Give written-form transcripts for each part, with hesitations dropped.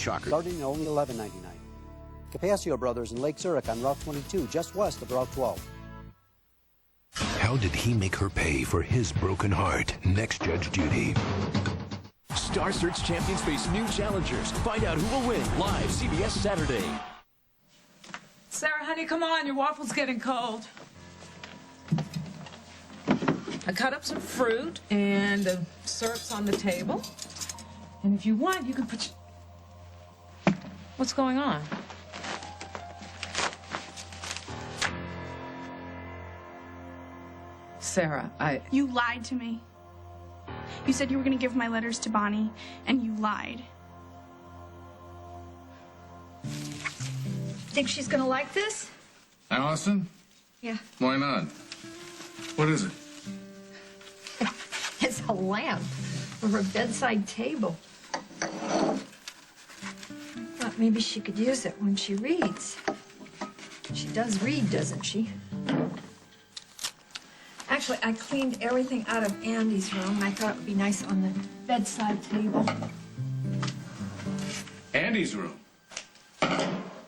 shocker. Starting at only $11.99. Capascio Brothers in Lake Zurich on Route 22, just west of Route 12. How did he make her pay for his broken heart? Next Judge Judy. Star Search champions face new challengers. Find out who will win live CBS Saturday. Sarah, honey, come on. Your waffle's getting cold. I cut up some fruit and the syrup's on the table. And if you want, you can put... What's going on? Sarah, You lied to me. You said you were going to give my letters to Bonnie, and you lied. Think she's gonna like this? Allison? Yeah. Why not? What is it? It's a lamp for her bedside table. Thought maybe she could use it when she reads. She does read, doesn't she? Actually, I cleaned everything out of Andy's room, and I thought it would be nice on the bedside table. Andy's room.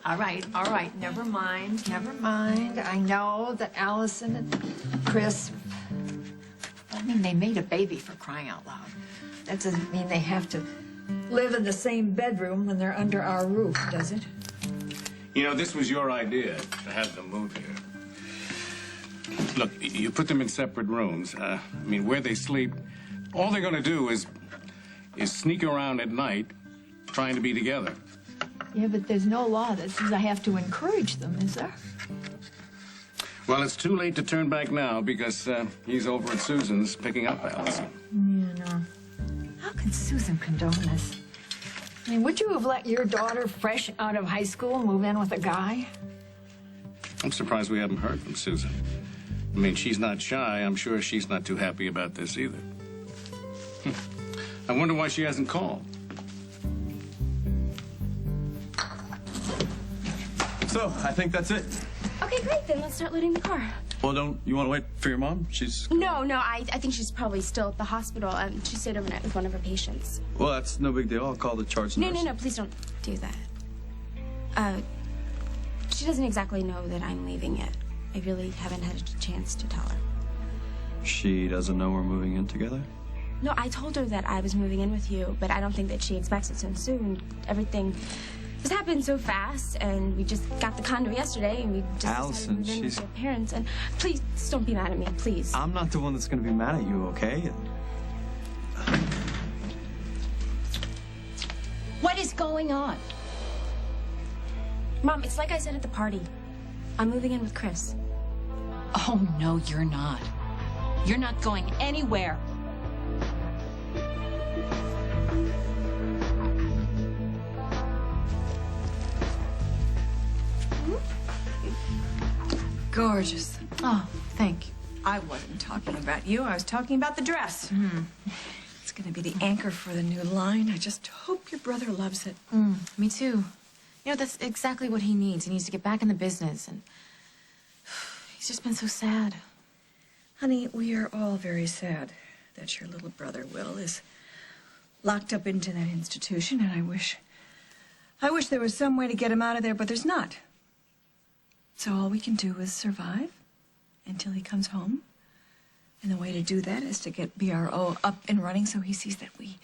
All right, never mind. I know that Allison and Chris, I mean, they made a baby, for crying out loud. That doesn't mean they have to live in the same bedroom when they're under our roof, does it? You know, this was your idea, to have them move here. Look, you put them in separate rooms. I mean, where they sleep, all they're going to do is sneak around at night trying to be together. Yeah, but there's no law that says I have to encourage them, is there? Well, it's too late to turn back now because he's over at Susan's picking up Allison. Yeah, no. How can Susan condone this? I mean, would you have let your daughter fresh out of high school move in with a guy? I'm surprised we haven't heard from Susan. I mean, she's not shy. I'm sure she's not too happy about this either. I wonder why she hasn't called. So, I think that's it. Okay, great. Then let's start loading the car. Well, don't you want to wait for your mom? She's... No, I think she's probably still at the hospital. She stayed overnight with one of her patients. Well, that's no big deal. I'll call the charge nurse. No, please don't do that. She doesn't exactly know that I'm leaving yet. I really haven't had a chance to tell her. She doesn't know we're moving in together? No, I told her that I was moving in with you, but I don't think that she expects it so soon. Everything just happened so fast, and we just got the condo yesterday, and we just Allison, decided to move in she's... with your parents. And please, don't be mad at me, please. I'm not the one that's going to be mad at you, okay? What is going on? Mom, it's like I said at the party. I'm moving in with Chris. Oh, no, you're not. You're not going anywhere. Gorgeous. Oh, thank you. I wasn't talking about you. I was talking about the dress. It's going to be the anchor for the new line. I just hope your brother loves it. Me too. You know, that's exactly what he needs. He needs to get back in the business, and he's just been so sad. Honey, we are all very sad that your little brother, Will, is locked up into that institution, and I wish there was some way to get him out of there, but there's not. So all we can do is survive until he comes home. And the way to do that is to get BRO up and running so he sees that we're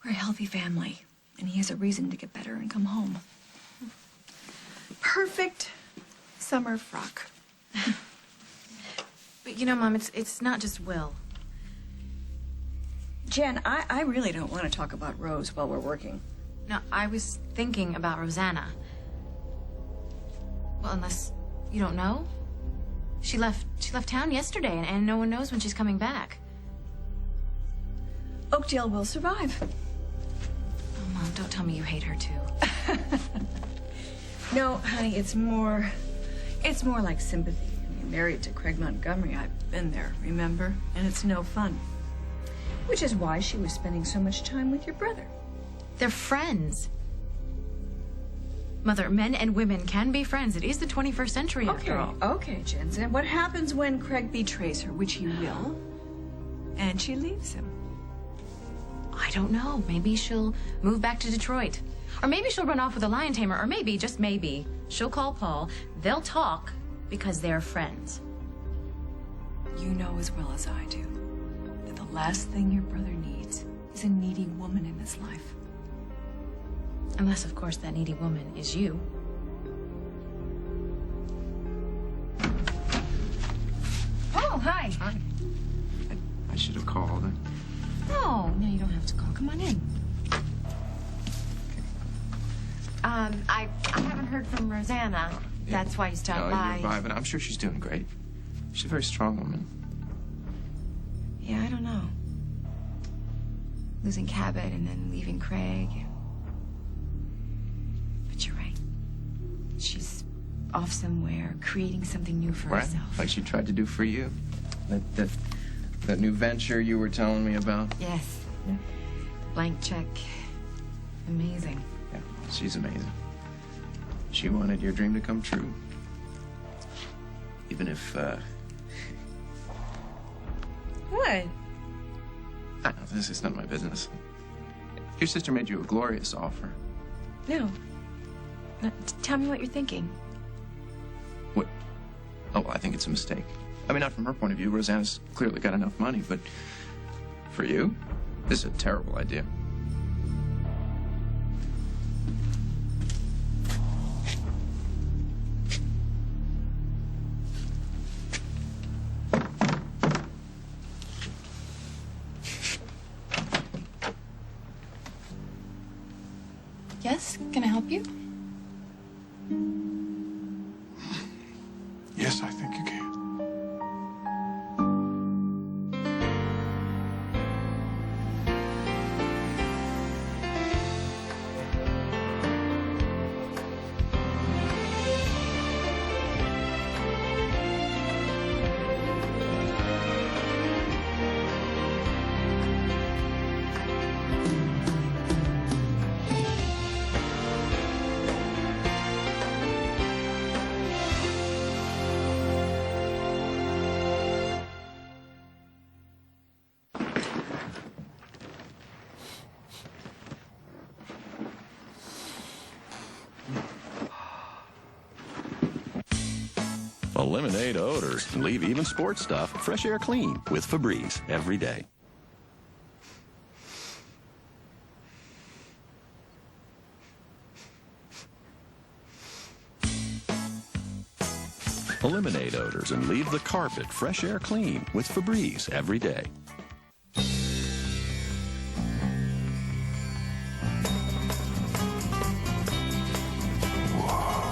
a healthy family, and he has a reason to get better and come home. Perfect summer frock. But you know, Mom, it's not just Will. Jen, I really don't want to talk about Rose while we're working. No, I was thinking about Rosanna. Well, unless you don't know. She left town yesterday, and no one knows when she's coming back. Oakdale will survive. Oh, Mom, don't tell me you hate her, too. No, honey, it's more like sympathy. I mean, married to Craig Montgomery, I've been there, remember? And it's no fun. Which is why she was spending so much time with your brother. They're friends. Mother, men and women can be friends. It is the 21st century, after all. Okay, Jensen. What happens when Craig betrays her, which he will, and she leaves him? I don't know. Maybe she'll move back to Detroit. Or maybe she'll run off with a lion tamer, or maybe, just maybe, she'll call Paul. They'll talk because they're friends. You know as well as I do that the last thing your brother needs is a needy woman in his life. Unless, of course, that needy woman is you. Oh, hi. Hi. I should have called. No, you don't have to call. Come on in. I haven't heard from Rosanna. That's why you stopped by. You're vibing. I'm sure she's doing great. She's a very strong woman. Yeah, I don't know. Losing Cabot and then leaving Craig. But you're right. She's off somewhere, creating something new for herself. Like she tried to do for you. That new venture you were telling me about. Yes. Yeah. Blank check. Amazing. Yeah, she's amazing. She wanted your dream to come true. Even if, What? I don't know, this is none of my business. Your sister made you a glorious offer. No. Tell me what you're thinking. What? Oh, well, I think it's a mistake. I mean, not from her point of view. Rosanna's clearly got enough money, but for you, this is a terrible idea. Yes? Can I help you? Yes, I think you can. Eliminate odors and leave even sports stuff fresh air clean with Febreze every day. Eliminate odors and leave the carpet fresh air clean with Febreze every day.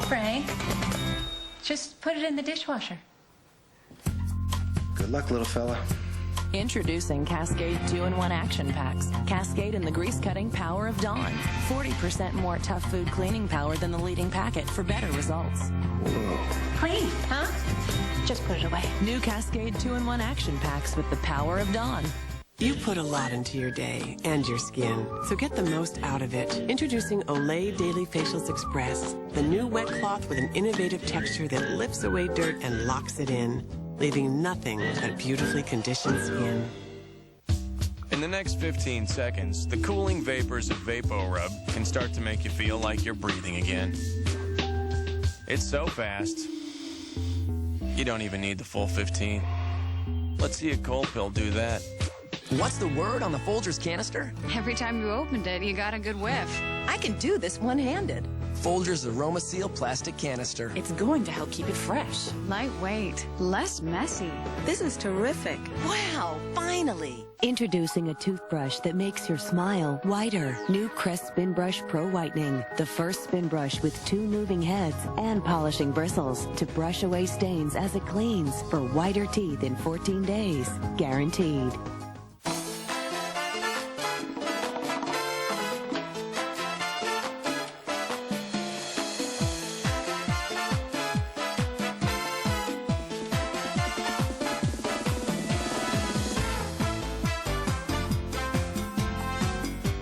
Frank, just put it in the dishwasher. Good luck, little fella. Introducing Cascade 2-in-1 Action Packs. Cascade and the grease-cutting power of Dawn. 40% more tough food cleaning power than the leading packet for better results. Whoa. Clean, huh? Just put it away. New Cascade 2-in-1 Action Packs with the power of Dawn. You put a lot into your day and your skin, so get the most out of it. Introducing Olay Daily Facials Express, the new wet cloth with an innovative texture that lifts away dirt and locks it in, leaving nothing but beautifully conditioned skin. In the next 15 seconds, the cooling vapors of VapoRub can start to make you feel like you're breathing again. It's so fast, you don't even need the full 15. Let's see a cold pill do that. What's the word on the Folgers canister? Every time you opened it, you got a good whiff. I can do this one-handed. Folgers Aroma Seal plastic canister. It's going to help keep it fresh. Lightweight, less messy. This is terrific. Wow, finally. Introducing a toothbrush that makes your smile whiter. New Crest Spin Brush Pro Whitening. The first spin brush with 2 moving heads and polishing bristles to brush away stains as it cleans for whiter teeth in 14 days. Guaranteed.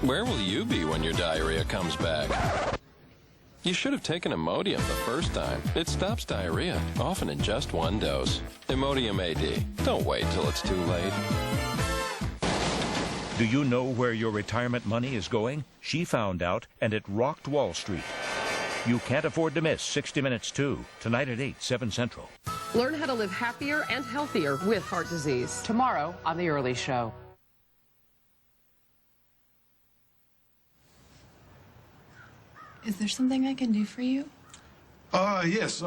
Where will you be when your diarrhea comes back? You should have taken Imodium the first time. It stops diarrhea, often in just 1 dose. Imodium AD. Don't wait till it's too late. Do you know where your retirement money is going? She found out, and it rocked Wall Street. You can't afford to miss 60 Minutes 2, tonight at 8, 7 Central. Learn how to live happier and healthier with heart disease. Tomorrow on The Early Show. Is there something I can do for you? Yes.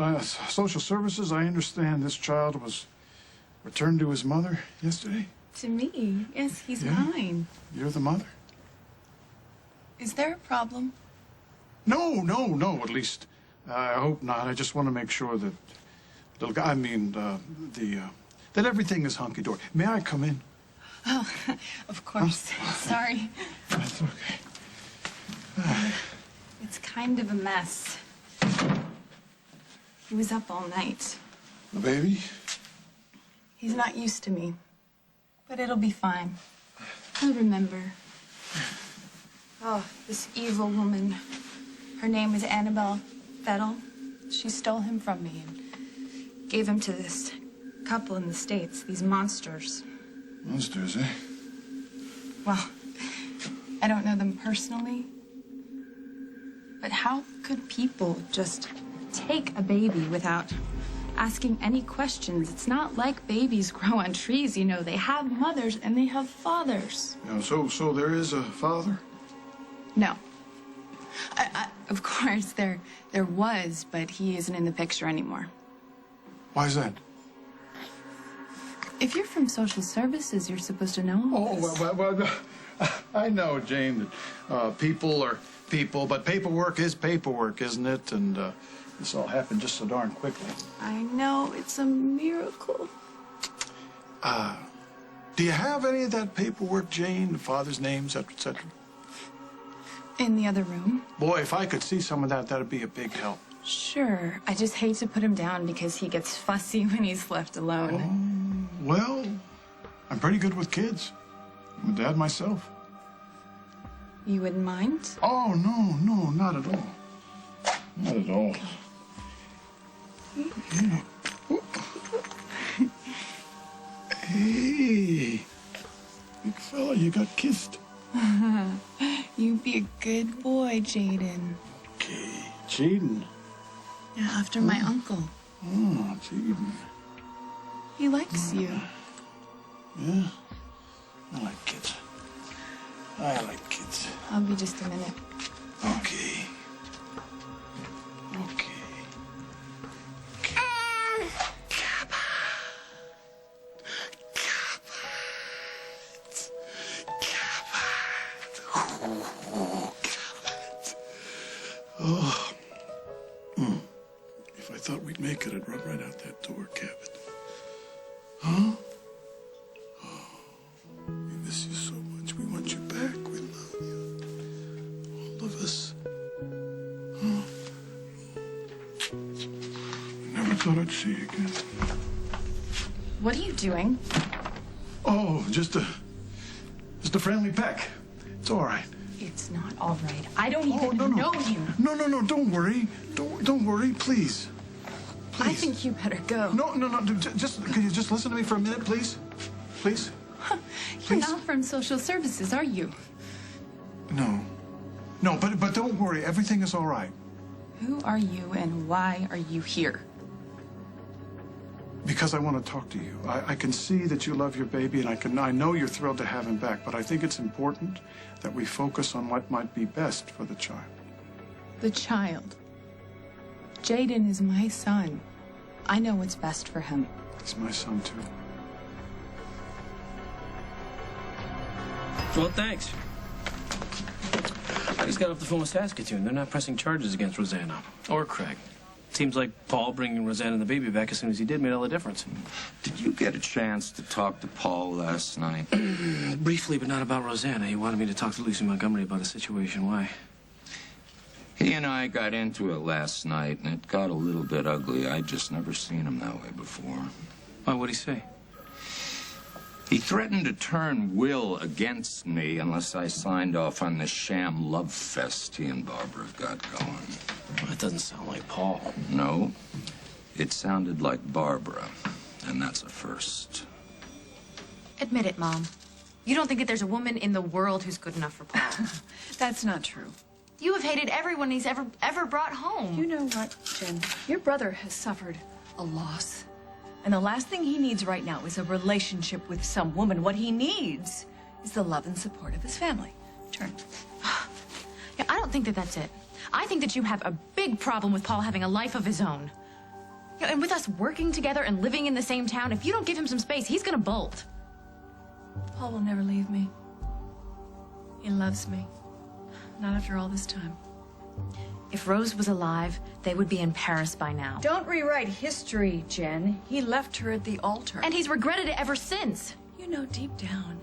Social services, I understand this child was returned to his mother yesterday. To me? Yes, he's Yeah. mine. You're the mother? Is there a problem? No, at least I hope not. I just want to make sure that little guy, that everything is hunky-dory. May I come in? Oh, of course. Sorry. That's okay. It's kind of a mess. He was up all night. The baby? He's not used to me. But it'll be fine. He'll remember. Oh, this evil woman. Her name is Annabelle Fettel. She stole him from me and gave him to this couple in the States, these monsters. Monsters, eh? Well, I don't know them personally. But how could people just take a baby without asking any questions? It's not like babies grow on trees, you know. They have mothers and they have fathers. Yeah, so there is a father? No. Of course, there was, but he isn't in the picture anymore. Why is that? If you're from social services, you're supposed to know all this. Well, I know, Jane, that people are people, but paperwork is paperwork, isn't it? And this all happened just so darn quickly. I know, it's a miracle. Do you have any of that paperwork, Jane? The father's names, etc.? In the other room? Boy, if I could see some of that, that'd be a big help. Sure. I just hate to put him down because he gets fussy when he's left alone. Well, I'm pretty good with kids. I'm a dad myself. You wouldn't mind? Oh, no, not at all. Not at all. Hey, big fella, you got kissed. You be a good boy, Jaden. Okay, Jaden. Yeah, after my uncle. Oh, Jaden. He likes you. Yeah? I like kids. I like kids. I'll be just a minute. Okay. Okay. Oh. If I thought we'd make it, I'd run right out that door, Cabot. Huh? Oh, we miss you so much. We want you back. We love you. All of us. Huh? Never thought I'd see you again. What are you doing? Oh, just a friendly peck. It's all right. It's not all right. I don't even know you. No, don't worry. Don't worry, please. I think you better go. No. Can you just listen to me for a minute, please? Please? You're not from social services, are you? No, but don't worry. Everything is all right. Who are you and why are you here? Because I want to talk to you. I can see that you love your baby, and I know you're thrilled to have him back, but I think it's important that we focus on what might be best for the child. The child. Jaden is my son. I know what's best for him. He's my son, too. Well, thanks. I just got off the phone with Saskatoon. They're not pressing charges against Rosanna. Or Craig. Seems like Paul bringing Rosanna and the baby back as soon as he did made all the difference. Did you get a chance to talk to Paul last night? Briefly, but not about Rosanna. He wanted me to talk to Lucy Montgomery about the situation. Why? He and I got into it last night, and it got a little bit ugly. I'd just never seen him that way before. Why, what'd he say? He threatened to turn Will against me unless I signed off on the sham love fest he and Barbara have got going. Well, that doesn't sound like Paul. No, it sounded like Barbara, and that's a first. Admit it, Mom. You don't think that there's a woman in the world who's good enough for Paul? That's not true. You have hated everyone he's ever brought home. You know what, Jen? Your brother has suffered a loss. And the last thing he needs right now is a relationship with some woman. What he needs is the love and support of his family. Turn. Yeah, I don't think that that's it. I think that you have a big problem with Paul having a life of his own. You know, and with us working together and living in the same town, if you don't give him some space, he's gonna bolt. Paul will never leave me. He loves me. Not after all this time. If Rose was alive, they would be in Paris by now. Don't rewrite history, Jen. He left her at the altar. And he's regretted it ever since. You know, deep down,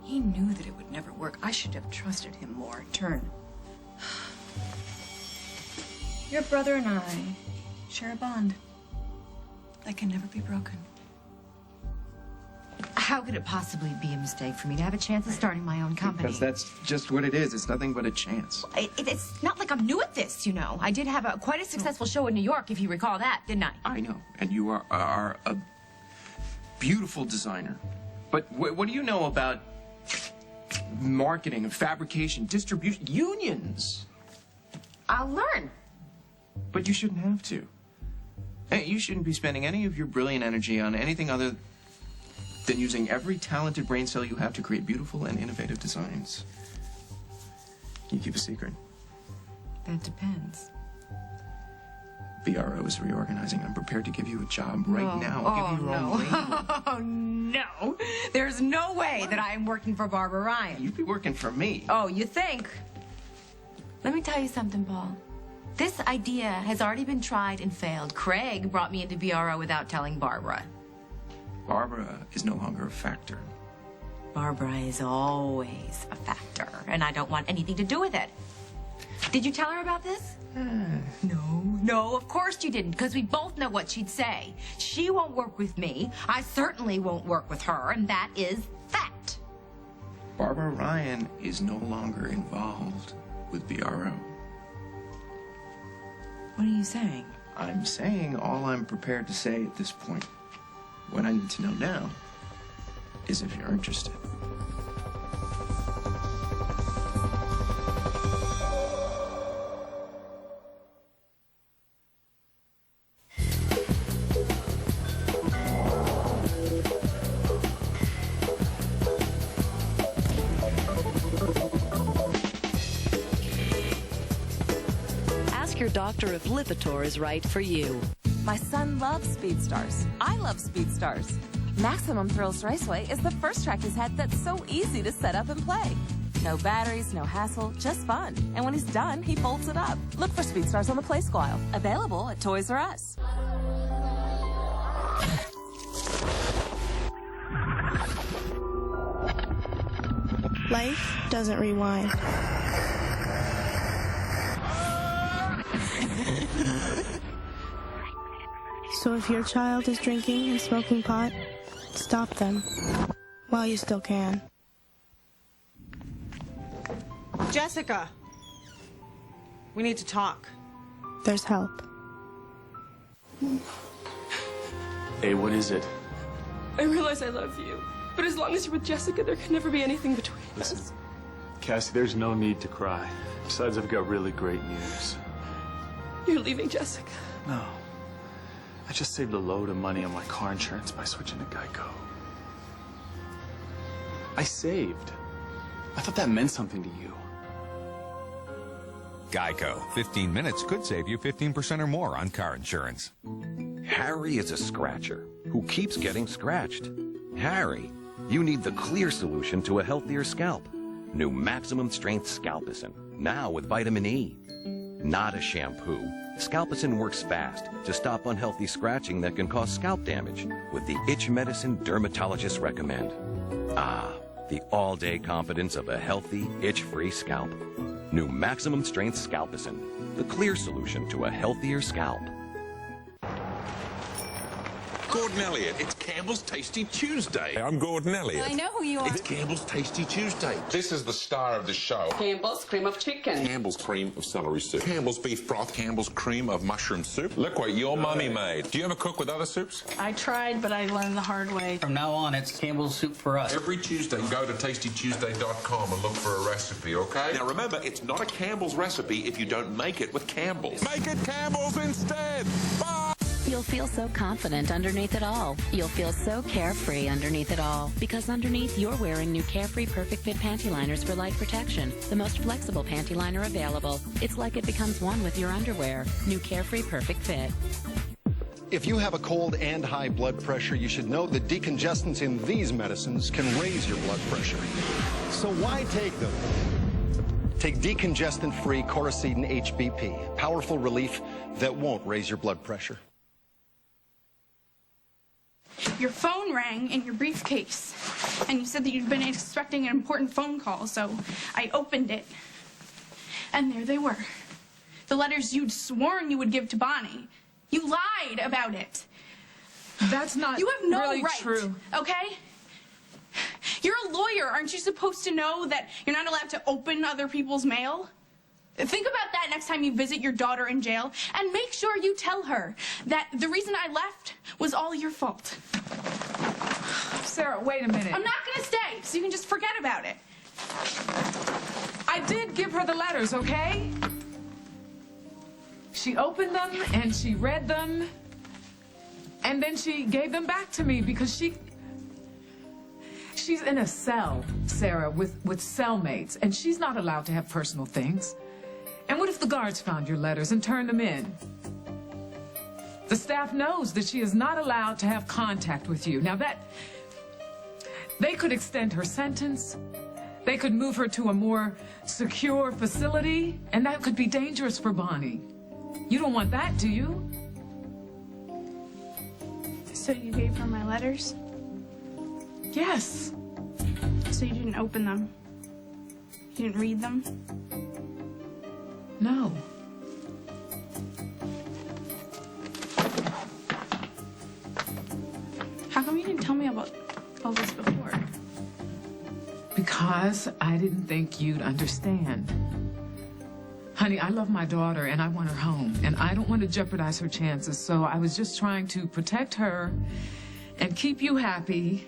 he knew that it would never work. I should have trusted him more. Turn. Your brother and I share a bond that can never be broken. How could it possibly be a mistake for me to have a chance of starting my own company? Because that's just what it is. It's nothing but a chance. It's not like I'm new at this, you know. I did have quite a successful show in New York, if you recall that, didn't I? I know. And you are a beautiful designer. But what do you know about marketing, fabrication, distribution, unions? I'll learn. But you shouldn't have to. Hey, you shouldn't be spending any of your brilliant energy on anything other than using every talented brain cell you have to create beautiful and innovative designs. Can you keep a secret? That depends. BRO is reorganizing. I'm prepared to give you a job right now. I'll give you your own label. Oh, no. There's no way that I am working for Barbara Ryan. You'd be working for me. Oh, you think? Let me tell you something, Paul. This idea has already been tried and failed. Craig brought me into BRO without telling Barbara. Barbara is no longer a factor. Barbara is always a factor, and I don't want anything to do with it. Did you tell her about this? No, of course you didn't, because we both know what she'd say. She won't work with me. I certainly won't work with her, and that is fact. Barbara Ryan is no longer involved with BRO. What are you saying? I'm saying all I'm prepared to say at this point. What I need to know now is if you're interested. Ask your doctor if Lipitor is right for you. My son loves Speedstars. I love Speedstars. Maximum Thrills Raceway is the first track he's had that's so easy to set up and play. No batteries, no hassle, just fun. And when he's done, he folds it up. Look for Speedstars on the Play School aisle. Available at Toys R Us. Life doesn't rewind. So if your child is drinking and smoking pot, stop them while you still can. Jessica, we need to talk. There's help. Hey, what is it? I realize I love you, but as long as you're with Jessica, there can never be anything between us. Listen, Cassie, there's no need to cry. Besides, I've got really great news. You're leaving Jessica. No. I just saved a load of money on my car insurance by switching to Geico. I saved. I thought that meant something to you. Geico. 15 minutes could save you 15% or more on car insurance. Harry is a scratcher who keeps getting scratched. Harry, you need the clear solution to a healthier scalp. New Maximum Strength Scalpicin, now with vitamin E. Not a shampoo. Scalpicin works fast to stop unhealthy scratching that can cause scalp damage with the itch medicine dermatologists recommend. Ah, the all-day confidence of a healthy, itch-free scalp. New Maximum Strength Scalpicin, the clear solution to a healthier scalp. Gordon Elliott. It's Campbell's Tasty Tuesday. I'm Gordon Elliott. I know who you are. It's Campbell's Tasty Tuesday. This is the star of the show. Campbell's cream of chicken. Campbell's cream of celery soup. Campbell's beef broth. Campbell's cream of mushroom soup. Look what your mummy made. Do you ever cook with other soups? I tried, but I learned the hard way. From now on, it's Campbell's soup for us. Every Tuesday, go to tastytuesday.com and look for a recipe, okay? Now remember, it's not a Campbell's recipe if you don't make it with Campbell's. Make it Campbell's instead. Bye! You'll feel so confident underneath it all. You'll feel so carefree underneath it all. Because underneath, you're wearing new Carefree Perfect Fit panty liners for light protection. The most flexible panty liner available. It's like it becomes one with your underwear. New Carefree Perfect Fit. If you have a cold and high blood pressure, you should know that decongestants in these medicines can raise your blood pressure. So why take them? Take decongestant-free Coricidin HBP. Powerful relief that won't raise your blood pressure. Your phone rang in your briefcase, and you said that you'd been expecting an important phone call, so I opened it. And there they were. The letters you'd sworn you would give to Bonnie. You lied about it. That's not You have no really right, true. Okay? You're a lawyer. Aren't you supposed to know that you're not allowed to open other people's mail? Think about that next time you visit your daughter in jail, and make sure you tell her that the reason I left was all your fault. Sarah, wait a minute. I'm not gonna stay, so you can just forget about it. I did give her the letters, okay? She opened them, and she read them, and then she gave them back to me because she's in a cell, Sarah, with cellmates, and she's not allowed to have personal things. And what if the guards found your letters and turned them in? The staff knows that she is not allowed to have contact with you. Now they could extend her sentence. They could move her to a more secure facility, and that could be dangerous for Bonnie. You don't want that, do you? So you gave her my letters? Yes. So you didn't open them? You didn't read them? No. How come you didn't tell me about all this before? Because I didn't think you'd understand. Honey, I love my daughter and I want her home, and I don't want to jeopardize her chances, so I was just trying to protect her and keep you happy.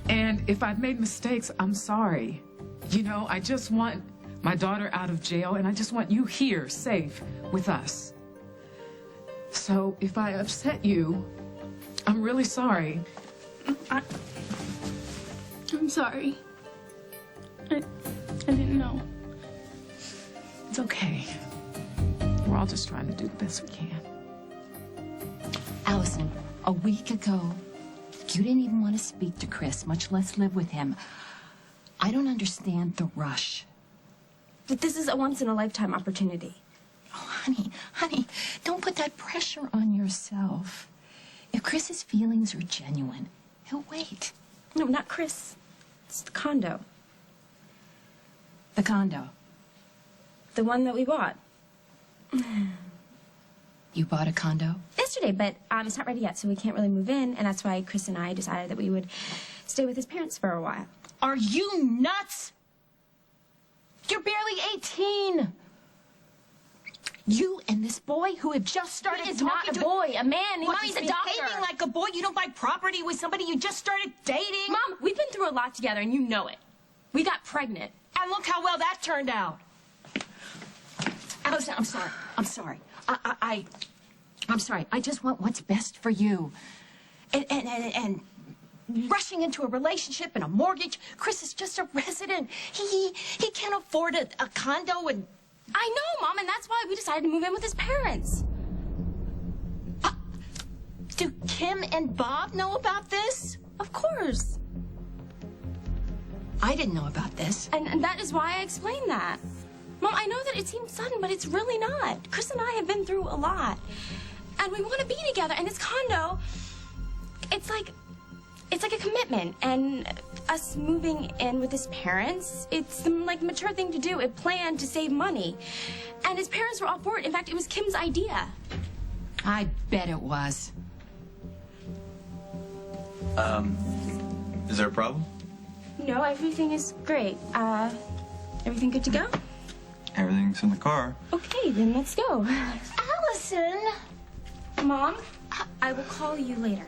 And if I've made mistakes, I'm sorry. You know, I just want my daughter out of jail, and I just want you here, safe, with us. So if I upset you, I'm really sorry. I'm sorry. I didn't know. It's okay. We're all just trying to do the best we can. Allison, a week ago, you didn't even want to speak to Chris, much less live with him. I don't understand the rush. But this is a once-in-a-lifetime opportunity. Oh, honey, don't put that pressure on yourself. If Chris's feelings are genuine, he'll wait. No, not Chris. It's the condo. The condo? The one that we bought. You bought a condo? Yesterday, but it's not ready yet, so we can't really move in, and that's why Chris and I decided that we would stay with his parents for a while. Are you nuts? You're barely 18. You and this boy who have just started He is talking not a to... boy, a man. What, Mommy's he's a doctor. behaving like a boy? You don't buy property with somebody you just started dating? Mom, we've been through a lot together, and you know it. We got pregnant. And look how well that turned out. Allison, I'm sorry. I'm sorry. I just want what's best for you. And rushing into a relationship and a mortgage. Chris is just a resident. He can't afford a condo and... I know, Mom, and that's why we decided to move in with his parents. Do Kim and Bob know about this? Of course. I didn't know about this. And that is why I explained that. Mom, I know that it seems sudden, but it's really not. Chris and I have been through a lot. And we want to be together. And this condo, it's like a commitment. And us moving in with his parents, it's the mature thing to do. It planned to save money. And his parents were all for it. In fact, it was Kim's idea. I bet it was. Is there a problem? No, everything is great. Everything good to go? Everything's in the car. Okay, then let's go. Allison! Mom, I will call you later.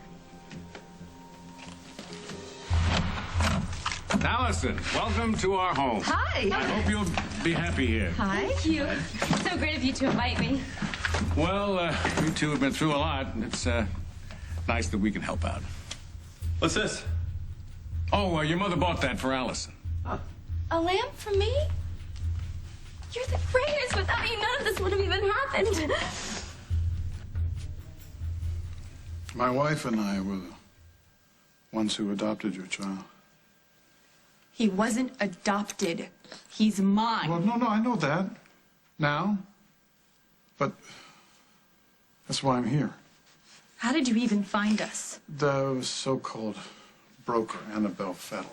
Allison, welcome to our home. Hi. I hope you'll be happy here. Hi. Thank you. So great of you to invite me. Well, you two have been through a lot. It's nice that we can help out. What's this? Oh, your mother bought that for Allison. A lamp for me? You're the greatest. Without you, none of this would have even happened. My wife and I were the ones who adopted your child. He wasn't adopted. He's mine. Well, no, I know that. Now. But that's why I'm here. How did you even find us? The so-called broker, Annabelle Fettel.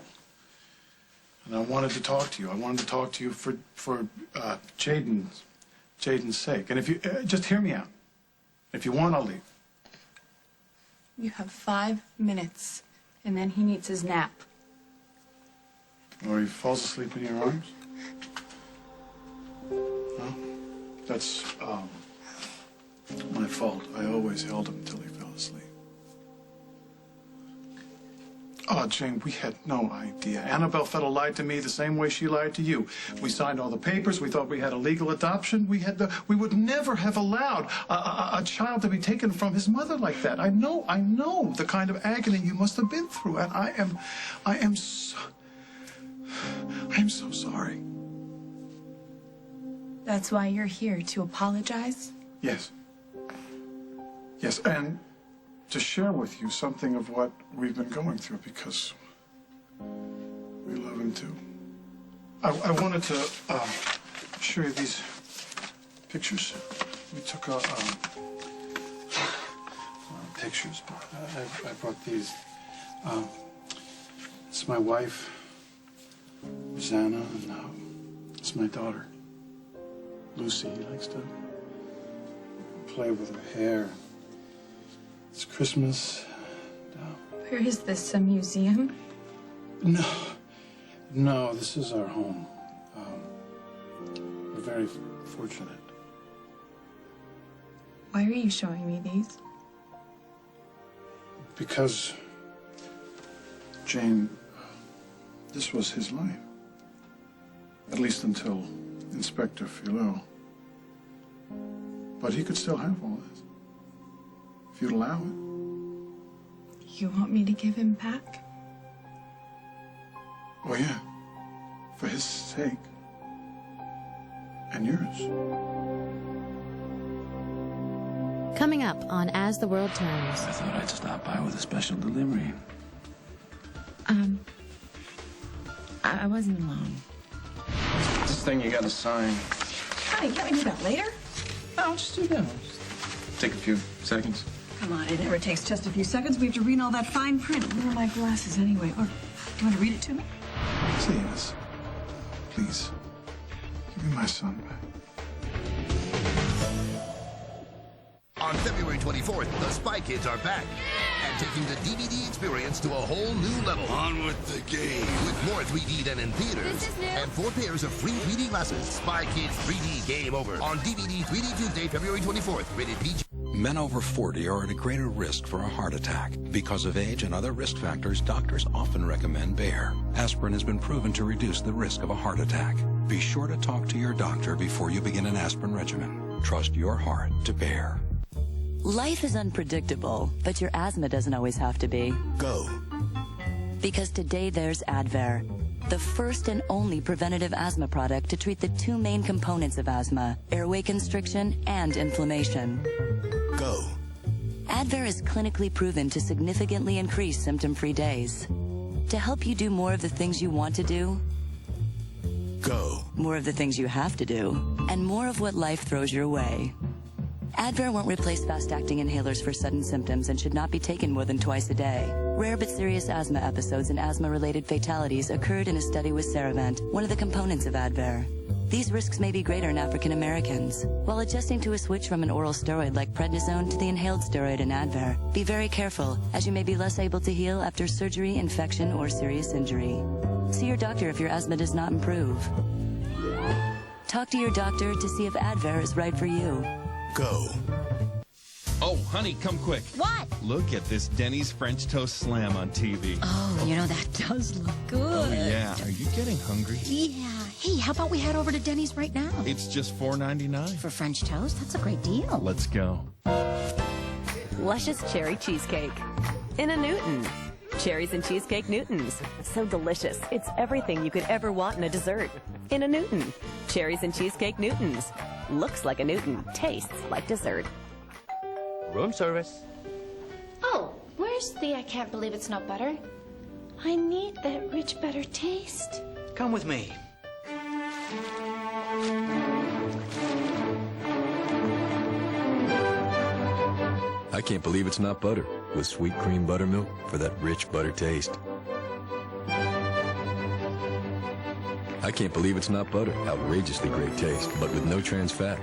And I wanted to talk to you. I wanted to talk to you for Jaden's sake. And if you, just hear me out. If you want, I'll leave. You have 5 minutes, and then he needs his nap. Or he falls asleep in your arms? No? That's, my fault. I always held him till he fell asleep. Oh, Jane, we had no idea. Annabelle Fettel lied to me the same way she lied to you. We signed all the papers. We thought we had a legal adoption. We would never have allowed a child to be taken from his mother like that. I know the kind of agony you must have been through, and I am so sorry. That's why you're here, to apologize? Yes. Yes, and to share with you something of what we've been going through, because we love him too. I wanted to show you these pictures. We took pictures. I brought these. It's my wife, Rosanna, and it's my daughter, Lucy. He likes to play with her hair. It's Christmas. Where is this, a museum? No, this is our home. We're very fortunate. Why are you showing me these? Because, Jane, this was his life. At least until Inspector Philo. But he could still have all this. If you'd allow it. You want me to give him back? Oh, yeah. For his sake. And yours. Coming up on As the World Turns. I thought I'd stop by with a special delivery. I wasn't alone. This thing you gotta sign. Honey, can't we do that later? I'll just do that. Just take a few seconds. Come on, it never takes just a few seconds. We have to read all that fine print. Where are my glasses anyway? Or do you want to read it to me? Say yes. Please. Give me my son back. On February 24th, the Spy Kids are back and taking the DVD experience to a whole new level. On with the game. With more 3D than in theaters. And 4 pairs of free 3D glasses. Spy Kids 3D Game Over. On DVD 3D Tuesday, February 24th. Rated PG. Men over 40 are at a greater risk for a heart attack. Because of age and other risk factors, doctors often recommend Bayer. Aspirin has been proven to reduce the risk of a heart attack. Be sure to talk to your doctor before you begin an aspirin regimen. Trust your heart to Bayer. Life is unpredictable, but your asthma doesn't always have to be. Go. Because today there's Advair, the first and only preventative asthma product to treat the 2 main components of asthma, airway constriction and inflammation. Go. Advair is clinically proven to significantly increase symptom-free days. To help you do more of the things you want to do, go. More of the things you have to do, and more of what life throws your way. Advair won't replace fast-acting inhalers for sudden symptoms and should not be taken more than twice a day. Rare but serious asthma episodes and asthma-related fatalities occurred in a study with Ceravent, one of the components of Advair. These risks may be greater in African Americans. While adjusting to a switch from an oral steroid like prednisone to the inhaled steroid in Advair, be very careful, as you may be less able to heal after surgery, infection, or serious injury. See your doctor if your asthma does not improve. Talk to your doctor to see if Advair is right for you. Go. Oh, honey, come quick. What? Look at this Denny's French Toast Slam on TV. Oh, you know, that does look good. Oh, yeah. Are you getting hungry? Yeah. Hey, how about we head over to Denny's right now? It's just $4.99. For French toast? That's a great deal. Let's go. Luscious cherry cheesecake in a Newton. Cherries and cheesecake Newtons. So delicious. It's everything you could ever want in a dessert. In a Newton. Cherries and cheesecake Newtons. Looks like a Newton. Tastes like dessert. Room service. Oh, where's the I can't believe it's not butter? I need that rich butter taste. Come with me. I can't believe it's not butter, with sweet cream buttermilk for that rich butter taste. I can't believe it's not butter, outrageously great taste, but with no trans fat.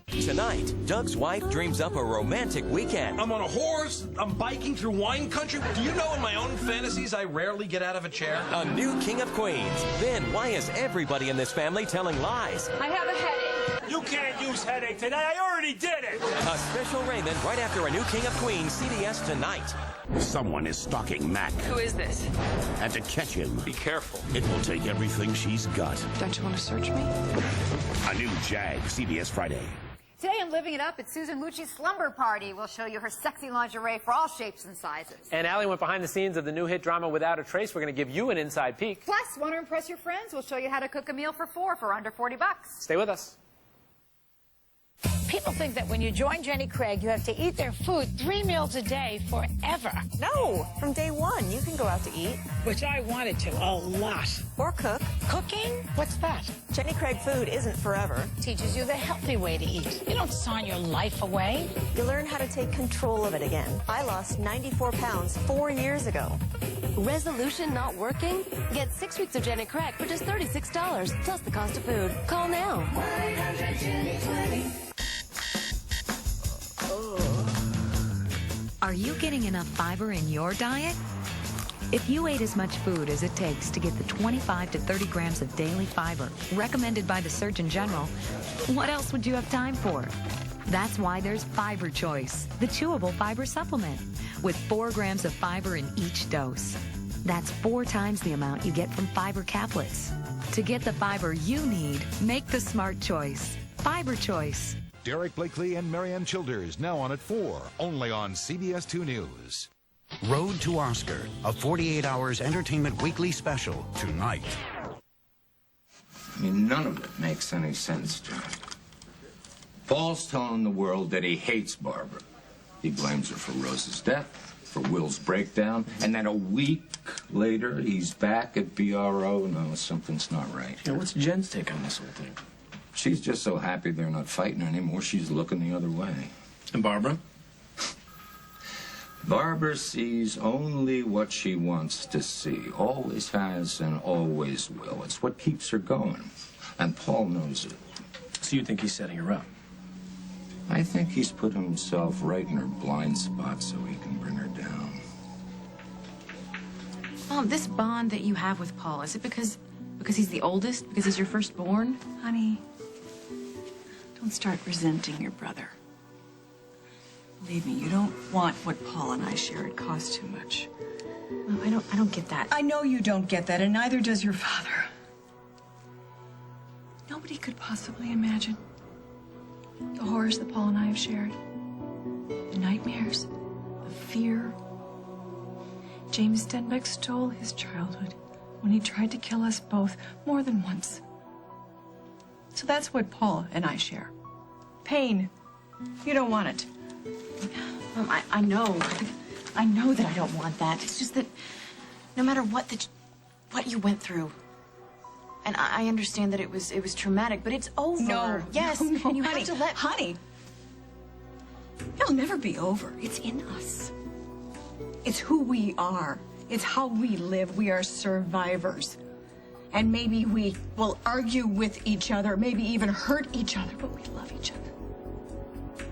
Tonight, Doug's wife dreams up a romantic weekend. I'm on a horse. I'm biking through wine country. Do you know in my own fantasies I rarely get out of a chair? A new king of queens. Then why is everybody in this family telling lies? I have a headache. You can't use headache today. I already did it. A special Raymond right after a new king of queens CBS tonight. Someone is stalking Mac. Who is this? And to catch him, be careful. It will take everything she's got. Don't you want to search me? A new Jag, CBS Friday. Today on Living It Up, it's Susan Lucci's slumber party. We'll show you her sexy lingerie for all shapes and sizes. And Allie went behind the scenes of the new hit drama Without a Trace. We're going to give you an inside peek. Plus, want to impress your friends? We'll show you how to cook a meal for four for under $40. Stay with us. People think that when you join Jenny Craig, you have to eat their food 3 meals a day forever. No, from day one, you can go out to eat. Which I wanted to, a lot. Or cook. Cooking? What's that? Jenny Craig food isn't forever. Teaches you the healthy way to eat. You don't sign your life away. You learn how to take control of it again. I lost 94 pounds 4 years ago. Resolution not working? Get 6 weeks of Jenny Craig for just $36, plus the cost of food. Call now. 1-800-JENNY-20. Are you getting enough fiber in your diet? If you ate as much food as it takes to get the 25 to 30 grams of daily fiber recommended by the Surgeon General, what else would you have time for? That's why there's Fiber Choice, the chewable fiber supplement, with 4 grams of fiber in each dose. That's 4 times the amount you get from fiber caplets. To get the fiber you need, make the smart choice. Fiber Choice. Derek Blakely and Marianne Childers, now on at 4, only on CBS 2 News. Road to Oscar, a 48 hours entertainment weekly special, tonight. I mean, none of it makes any sense, John. Paul's telling the world that he hates Barbara. He blames her for Rose's death, for Will's breakdown, and then a week later, he's back at BRO. No, something's not right. Yeah, what's Jen's take on this whole thing? She's just so happy they're not fighting anymore, she's looking the other way. And Barbara? Barbara sees only what she wants to see. Always has and always will. It's what keeps her going. And Paul knows it. So you think he's setting her up? I think he's put himself right in her blind spot so he can bring her down. Mom, this bond that you have with Paul, is it because he's the oldest? Because he's your firstborn? Honey, don't start resenting your brother. Believe me, you don't want what Paul and I share. It costs too much. No, I don't get that. I know you don't get that, and neither does your father. Nobody could possibly imagine the horrors that Paul and I have shared. The nightmares, the fear. James Stenbeck stole his childhood when he tried to kill us both more than once. So that's what Paul and I share. Pain. You don't want it. Mom, I know. I know that I don't want that. It's just that no matter what you went through, And I understand that it was traumatic, but it's over. No. Yes. No, and you honey, have to let... Honey. It'll nenever be over. It's in us. It's who we are. It's how we live. We are survivors. And maybe we will argue with each other, maybe even hurt each other, but we love each other.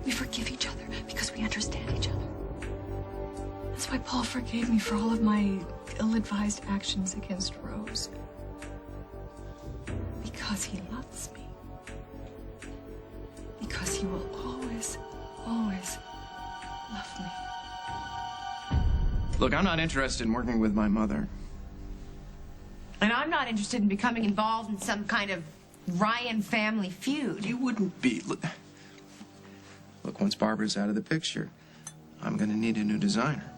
We forgive each other because we understand each other. That's why Paul forgave me for all of my ill-advised actions against Rose. Because he loves me. Because he will always, always love me. Look, I'm not interested in working with my mother. And I'm not interested in becoming involved in some kind of Ryan family feud. You wouldn't be. Look, once Barbara's out of the picture, I'm going to need a new designer.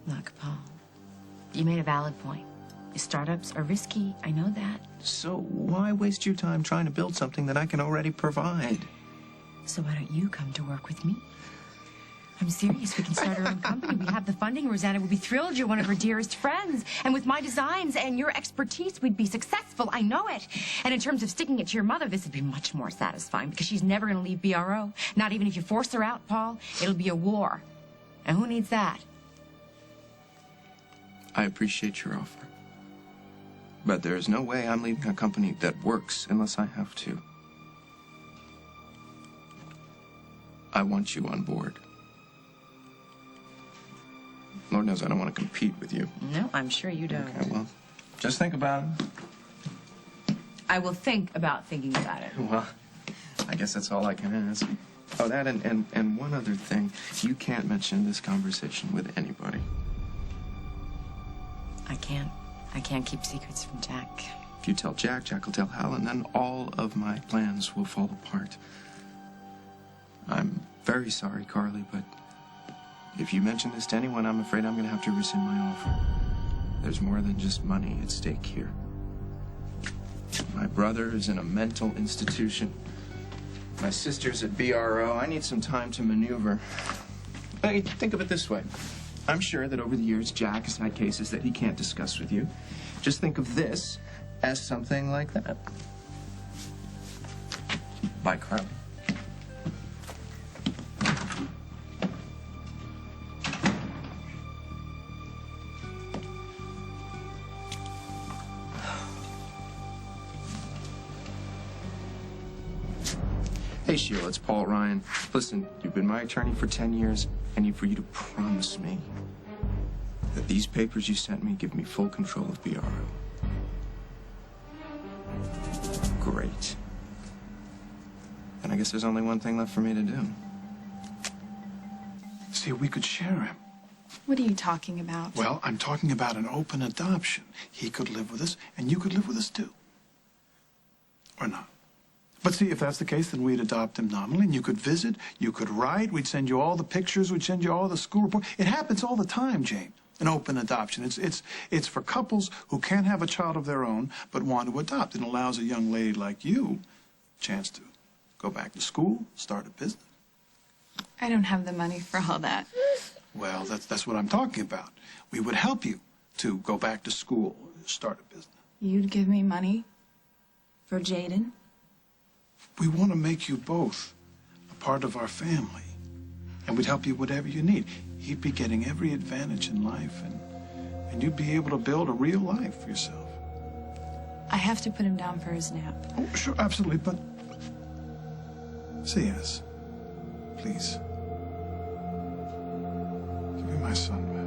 Look, Paul, you made a valid point. Startups are risky. I know that. So why waste your time trying to build something that I can already provide? So why don't you come to work with me? I'm serious. We can start our own company. We have the funding. Rosanna would be thrilled. You're one of her dearest friends. And with my designs and your expertise, we'd be successful. I know it. And in terms of sticking it to your mother, this would be much more satisfying because she's never going to leave BRO. Not even if you force her out, Paul. It'll be a war. And who needs that? I appreciate your offer. But there is no way I'm leaving a company that works unless I have to. I want you on board. Lord knows I don't want to compete with you. No, I'm sure you don't. Okay, well, just think about it. I will think about thinking about it. Well, I guess that's all I can ask. Oh, that and one other thing. You can't mention this conversation with anybody. I can't keep secrets from Jack. If you tell Jack, Jack will tell Hal, and then all of my plans will fall apart. I'm very sorry, Carly, but if you mention this to anyone, I'm afraid I'm going to have to rescind my offer. There's more than just money at stake here. My brother is in a mental institution. My sister's at BRO. I need some time to maneuver. Hey, think of it this way. I'm sure that over the years, Jack has had cases that he can't discuss with you. Just think of this as something like that. Bye, Carly. Hey, Sheila, it's Paul Ryan. Listen, you've been my attorney for 10 years. I need for you to promise me that these papers you sent me give me full control of BRO. Great. And I guess there's only one thing left for me to do. See, we could share him. What are you talking about? Well, I'm talking about an open adoption. He could live with us, and you could live with us, too. Or not. But see, if that's the case, then we'd adopt him nominally, and you could visit, you could write, we'd send you all the pictures, we'd send you all the school reports. It happens all the time, Jane, an open adoption. It's for couples who can't have a child of their own but want to adopt. It allows a young lady like you a chance to go back to school, start a business. I don't have the money for all that. Well, that's what I'm talking about. We would help you to go back to school, start a business. You'd give me money for Jaden? We want to make you both a part of our family, and we'd help you whatever you need. He'd be getting every advantage in life, and you'd be able to build a real life for yourself. I have to put him down for his nap. Oh, sure, absolutely, but say yes, please. Give me my son back.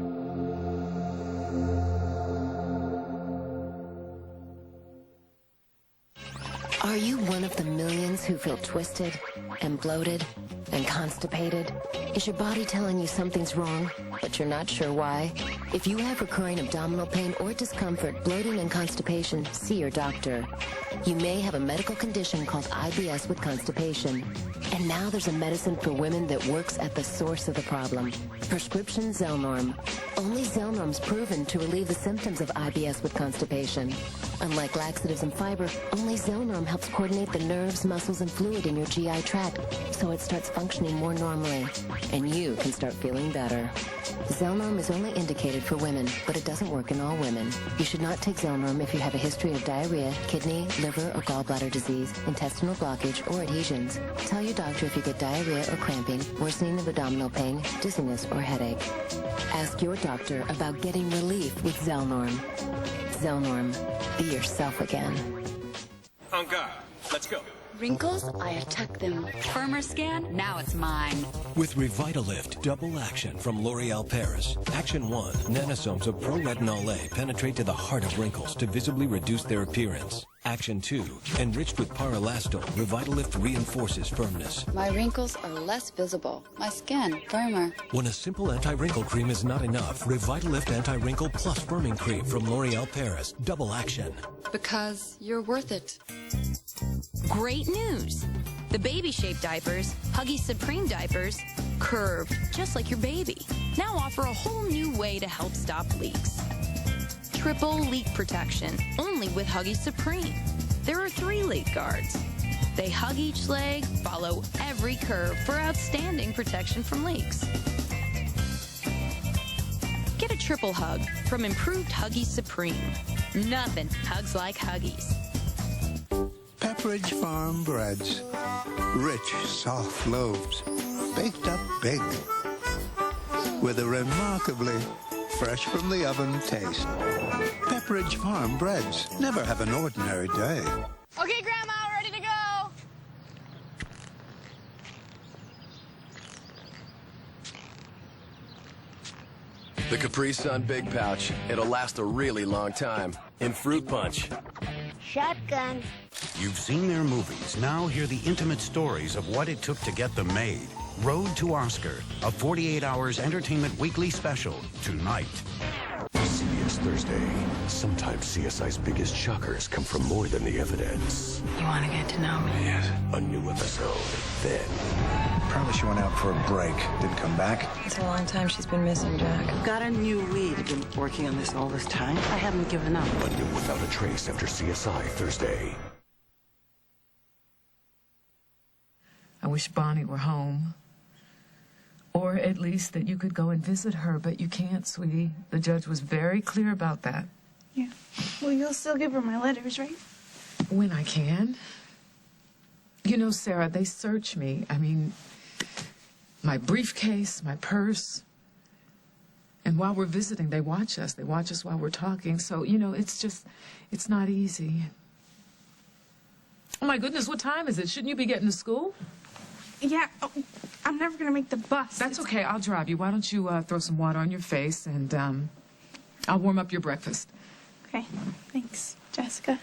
Are you one of the millions who feel twisted and bloated and constipated? Is your body telling you something's wrong, but you're not sure why? If you have recurring abdominal pain or discomfort, bloating and constipation, see your doctor. You may have a medical condition called IBS with constipation. And now there's a medicine for women that works at the source of the problem. Prescription Zelnorm. Only Zelnorm's proven to relieve the symptoms of IBS with constipation. Unlike laxatives and fiber, only Zelnorm helps coordinate the nerves, muscles, and fluid in your GI tract, so it starts functioning more normally, and you can start feeling better. Zelnorm is only indicated for women, but it doesn't work in all women. You should not take Zelnorm if you have a history of diarrhea, kidney, liver, or gallbladder disease, intestinal blockage, or adhesions. Tell your doctor if you get diarrhea or cramping, worsening of abdominal pain, dizziness, or headache. Ask your doctor about getting relief with Zelnorm. Zelnorm, be yourself again. On guard. Let's go. Wrinkles, I attack them. Firmer skin, now it's mine. With Revitalift Double Action from L'Oreal Paris, Action 1, nanosomes of pro-retinol A penetrate to the heart of wrinkles to visibly reduce their appearance. Action 2, enriched with Paralastol, Revitalift reinforces firmness. My wrinkles are less visible. My skin, firmer. When a simple anti-wrinkle cream is not enough, Revitalift Anti-Wrinkle Plus Firming Cream from L'Oreal Paris, Double Action. Because you're worth it. Great news! The baby-shaped diapers, Huggies Supreme diapers, curved, just like your baby, now offer a whole new way to help stop leaks. Triple leak protection, only with Huggies Supreme. There are 3 leak guards. They hug each leg, follow every curve for outstanding protection from leaks. Get a triple hug from improved Huggies Supreme. Nothing hugs like Huggies. Pepperidge Farm breads. Rich, soft loaves, baked up big, with a remarkably fresh from the oven taste. Pepperidge Farm breads never have an ordinary day. Okay, Grandma, ready to go. The Capri Sun Big Pouch. It'll last a really long time. In Fruit Punch. Shotgun. You've seen their movies. Now hear the intimate stories of what it took to get them made. Road to Oscar, a 48 hours entertainment weekly special, tonight. CBS Thursday. Sometimes CSI's biggest shockers come from more than the evidence. You want to get to know me? Yes. A new episode. Then. Apparently she went out for a break. Didn't come back. It's a long time she's been missing, Jack. Got a new lead. I've been working on this all this time. I haven't given up. A new Without a Trace after CSI Thursday. I wish Bonnie were home. Or at least that you could go and visit her, but you can't, sweetie. The judge was very clear about that. Yeah. Well, you'll still give her my letters, right? When I can. You know, Sarah, they search me. I mean, my briefcase, my purse. And while we're visiting, they watch us. They watch us while we're talking. So, you know, it's not easy. Oh, my goodness, what time is it? Shouldn't you be getting to school? Yeah, I'm never going to make the bus. That's okay. I'll drive you. Why don't you throw some water on your face, and I'll warm up your breakfast. Okay. Thanks, Jessica.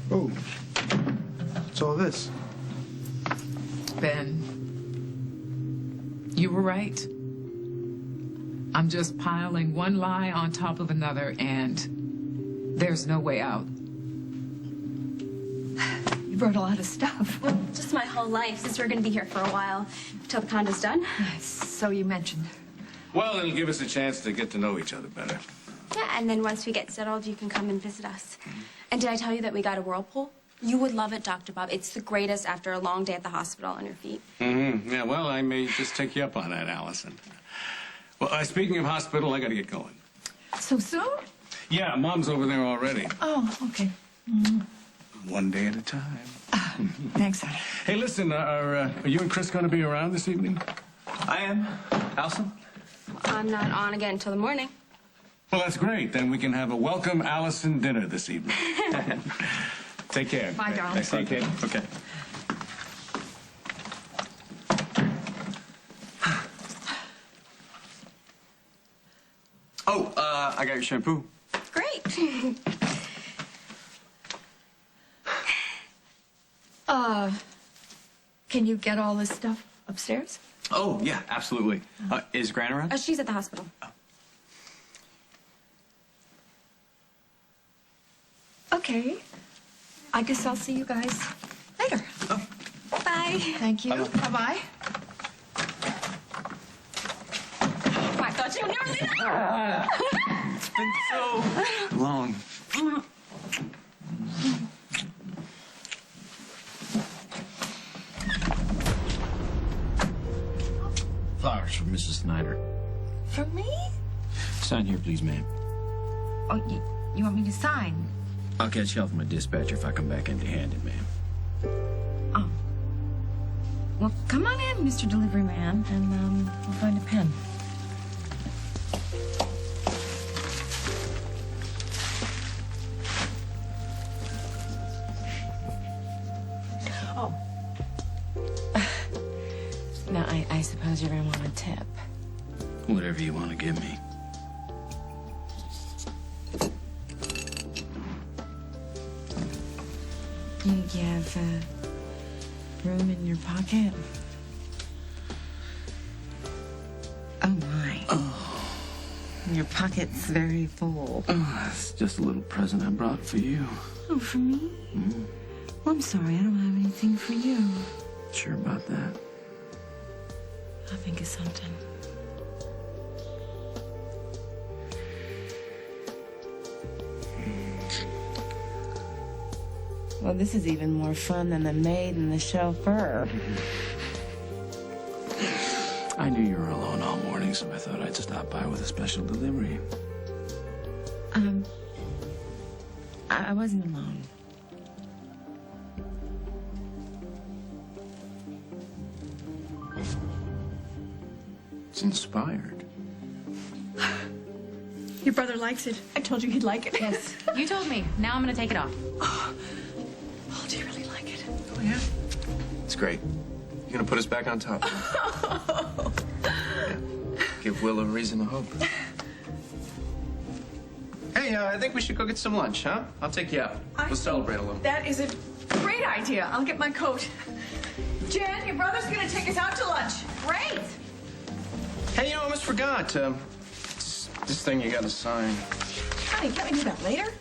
Oh, what's all this? Ben, you were right. I'm just piling one lie on top of another, and there's no way out. You brought a lot of stuff. Well, just my whole life, since we're going to be here for a while, until the condo's done. So you mentioned. Well, it'll give us a chance to get to know each other better. Yeah, and then once we get settled, you can come and visit us. And did I tell you that we got a whirlpool? You would love it, Dr. Bob. It's the greatest after a long day at the hospital on your feet. Mm-hmm. Yeah, well, I may just take you up on that, Allison. Well, speaking of hospital, I got to get going. So soon? Yeah, Mom's over there already. Oh, okay. One day at a time. Thanks, honey. Hey, listen, are you and Chris going to be around this evening? I am. Allison? I'm not on again until the morning. Well, that's great. Then we can have a welcome Allison dinner this evening. Take care. Bye, darling. Take care. Okay. Oh, I got your shampoo. Great. Can you get all this stuff upstairs? Oh, yeah, absolutely. Is Gran around? She's at the hospital. Okay. I guess I'll see you guys later. Bye. Thank you. Bye-bye. It's been so long. Flowers for Mrs. Snyder. For me? Sign here, please, ma'am. Oh, you want me to sign? I'll catch hell from a dispatcher if I come back empty-handed, ma'am. Oh. Well, come on in, Mr. Delivery Man, and we'll find a pen. Oh. Now, I suppose you're going to want a tip. Whatever you want to give me. You have room in your pocket? Oh, my. Oh. Your pocket's very full. Oh, it's just a little present I brought for you. Oh, for me? Mm. Well, I'm sorry, I don't have anything for you. Sure about that? I'll think of something. Well, this is even more fun than the maid and the chauffeur. I knew you were alone all morning, so I thought I'd stop by with a special delivery. I wasn't alone. It's inspired. Your brother likes it. I told you he'd like it. Yes, you told me. Now I'm going to take it off. Oh, do you really like it? Oh, yeah. It's great. You're going to put us back on top. Yeah. Give Will a reason to hope. Hey, I think we should go get some lunch, huh? I'll take you out. We'll celebrate a little. That is a great idea. I'll get my coat. Jen, your brother's going to take us out to lunch. Great. Hey, I almost forgot. This thing you got to sign. Honey, can't we do that later?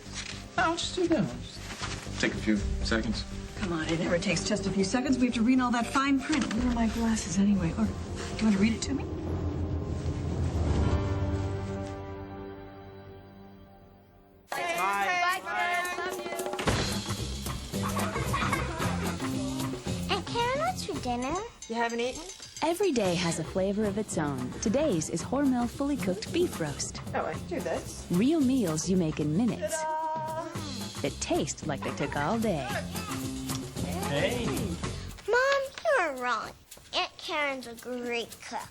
No, I'll just do it now. Just take a few seconds. Come on, it never takes just a few seconds. We have to read all that fine print. Where are my glasses anyway? Or do you want to read it to me? And carrots for dinner? You haven't eaten? Every day has a flavor of its own. Today's is Hormel fully cooked beef roast. Oh, I can do this. Real meals you make in minutes that taste like they took all day. Hey. Mom, you're wrong. Aunt Karen's a great cook.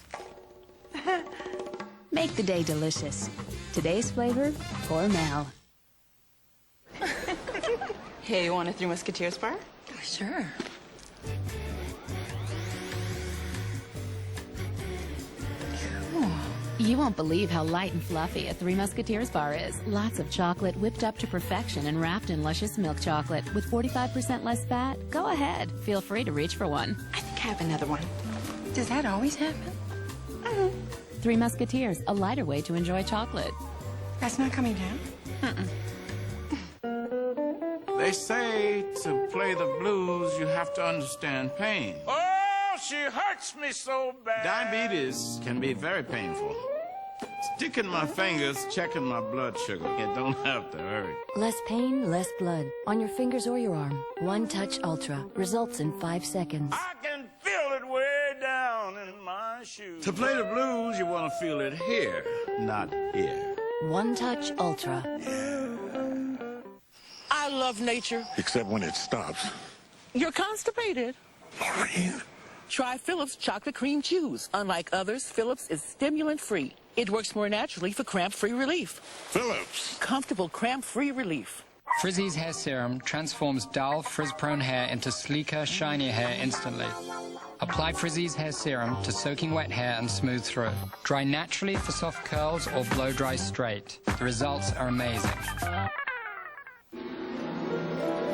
Make the day delicious. Today's flavor, Hormel. Hey, you want a Three Musketeers bar? Sure. You won't believe how light and fluffy a Three Musketeers bar is. Lots of chocolate whipped up to perfection and wrapped in luscious milk chocolate with 45% less fat. Go ahead. Feel free to reach for one. I think I have another one. Does that always happen? Three Musketeers, a lighter way to enjoy chocolate. That's not coming down? They say to play the blues, you have to understand pain. Oh, she hurts me so bad. Diabetes can be very painful. Sticking my fingers, checking my blood sugar. It don't have to hurt. Less pain, less blood. On your fingers or your arm. One Touch Ultra. Results in 5 seconds. I can feel it way down in my shoes. To play the blues, you want to feel it here, not here. One Touch Ultra. I love nature. Except when it stops. You're constipated. Maureen. Try Phillips Chocolate Cream Chews. Unlike others, Phillips is stimulant-free. It works more naturally for cramp-free relief. Phillips. Comfortable cramp-free relief. Frizzy's hair serum transforms dull, frizz-prone hair into sleeker, shinier hair instantly. Apply Frizzy's hair serum to soaking wet hair and smooth through. Dry naturally for soft curls or blow dry straight. The results are amazing.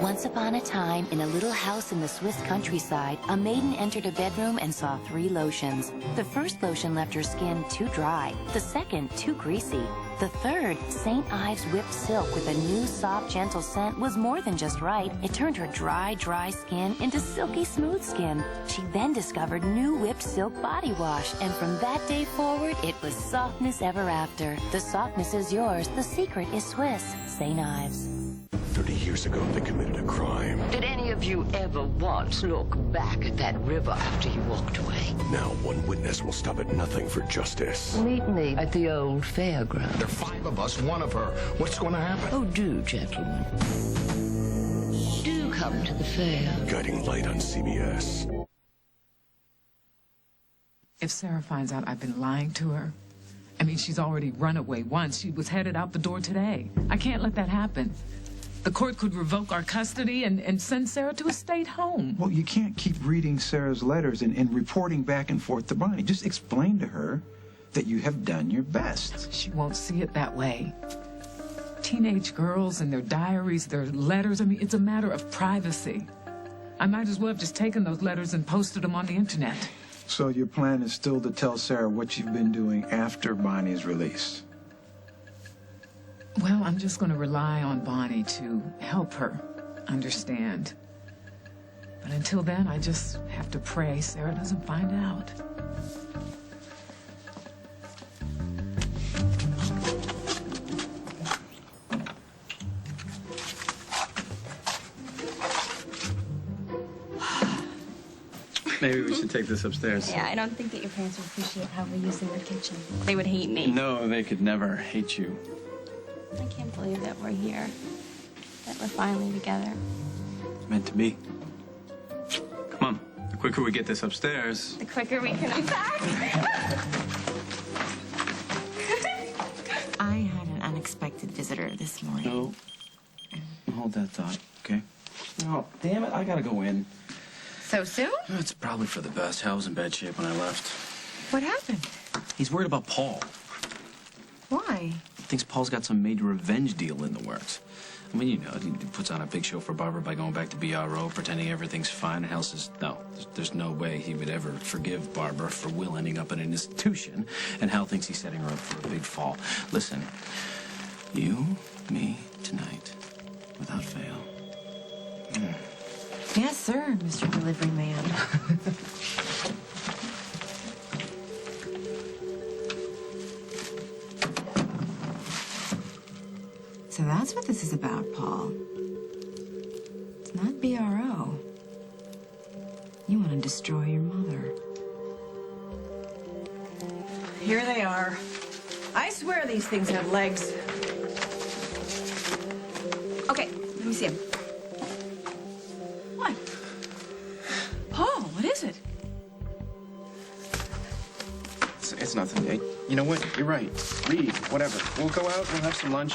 Once upon a time, in a little house in the Swiss countryside, a maiden entered a bedroom and saw 3 lotions. The first lotion left her skin too dry, the second too greasy. The third, St. Ives whipped silk with a new, soft, gentle scent was more than just right. It turned her dry skin into silky smooth skin. She then discovered new whipped silk body wash, and from that day forward, it was softness ever after. The softness is yours. The secret is Swiss. St. Ives. 30 years ago, they committed a crime. Did any of you ever once look back at that river after you walked away? Now, one witness will stop at nothing for justice. Meet me at the old fairground. There are 5 of us, 1 of her. What's going to happen? Oh, do, gentlemen. Do come to the fair. Guiding Light on CBS. If Sarah finds out I've been lying to her, I mean, she's already run away once. She was headed out the door today. I can't let that happen. The court could revoke our custody and send Sarah to a state home. Well, you can't keep reading Sarah's letters and reporting back and forth to Bonnie. Just explain to her that you have done your best. She won't see it that way. Teenage girls and their diaries, their letters, I mean, it's a matter of privacy. I might as well have just taken those letters and posted them on the internet. So your plan is still to tell Sarah what you've been doing after Bonnie's released? Well, I'm just going to rely on Bonnie to help her understand. But until then, I just have to pray Sarah doesn't find out. Maybe we should take this upstairs. Yeah, I don't think that your parents would appreciate how we're using the kitchen. They would hate me. No, they could never hate you. I can't believe that we're here. That we're finally together. Meant to be. Come on. The quicker we get this upstairs... The quicker we can unpack. I had an unexpected visitor this morning. No. Hold that thought, okay? Oh, damn it. I gotta go in. So soon? It's probably for the best. Hal was in bad shape when I left. What happened? He's worried about Paul. Why? He thinks Paul's got some major revenge deal in the works. I mean, you know, he puts on a big show for Barbara by going back to BRO, pretending everything's fine. Hal says, no, there's no way he would ever forgive Barbara for Will ending up in an institution. And Hal thinks he's setting her up for a big fall. Listen, you, me, tonight, without fail. Yes, sir, Mr. Delivery Man. So that's what this is about, Paul. It's not BRO. You want to destroy your mother. Here they are. I swear these things have legs. Okay, let me see them. What? Paul, what is it? It's nothing. Hey, you know what? You're right. Read, whatever. We'll go out, we'll have some lunch.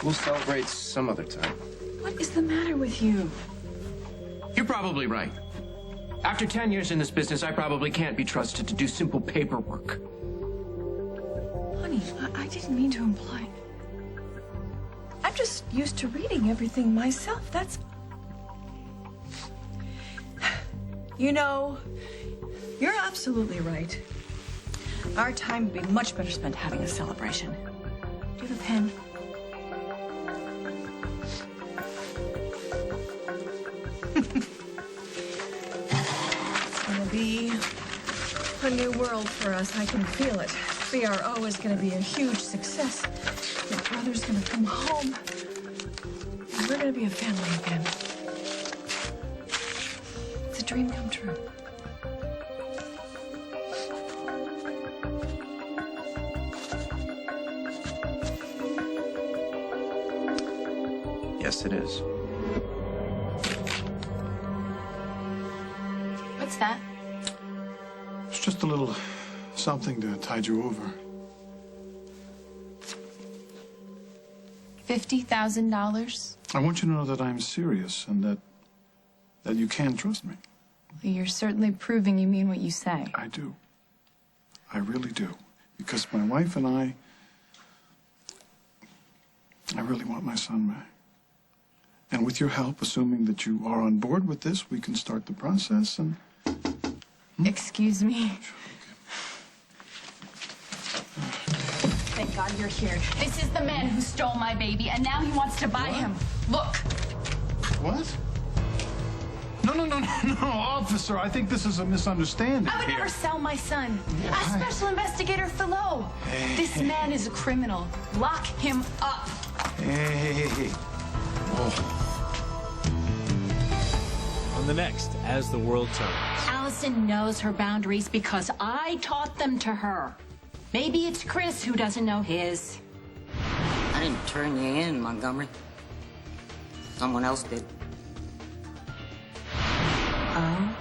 We'll celebrate some other time. What is the matter with you? You're probably right. After 10 years in this business, I probably can't be trusted to do simple paperwork. Honey, I didn't mean to imply. I'm just used to reading everything myself. That's... You know, you're absolutely right. Our time would be much better spent having a celebration. Do you have a pen? It's gonna be a new world for us. I can feel it. BRO is gonna be a huge success. Your brother's gonna come home. And we're gonna be a family again. It's a dream come true. Yes, it is. What's that? It's just a little something to tide you over. $50,000? I want you to know that I'm serious and that you can trust me. You're certainly proving you mean what you say. I do. I really do. Because my wife and I really want my son back. And with your help, assuming that you are on board with this, we can start the process and... Excuse me. Thank Thank God you're here. This is the man who stole my baby, and now he wants to buy him. Look. What? No, officer. I think this is a misunderstanding I would here. never sell my son. Ask Special Investigator Philo. This man is a criminal. Lock him up. Hey. On the next, As the World Turns. Allison knows her boundaries because I taught them to her. Maybe it's Chris who doesn't know his. I didn't turn you in, Montgomery. Someone else did. Oh.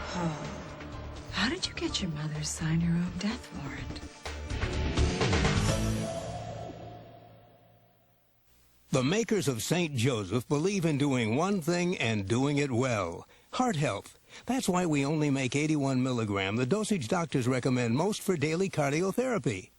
How did you get your mother to sign her own death warrant? The makers of St. Joseph believe in doing one thing and doing it well. Heart health. That's why we only make 81 milligram, the dosage doctors recommend most for daily cardiotherapy.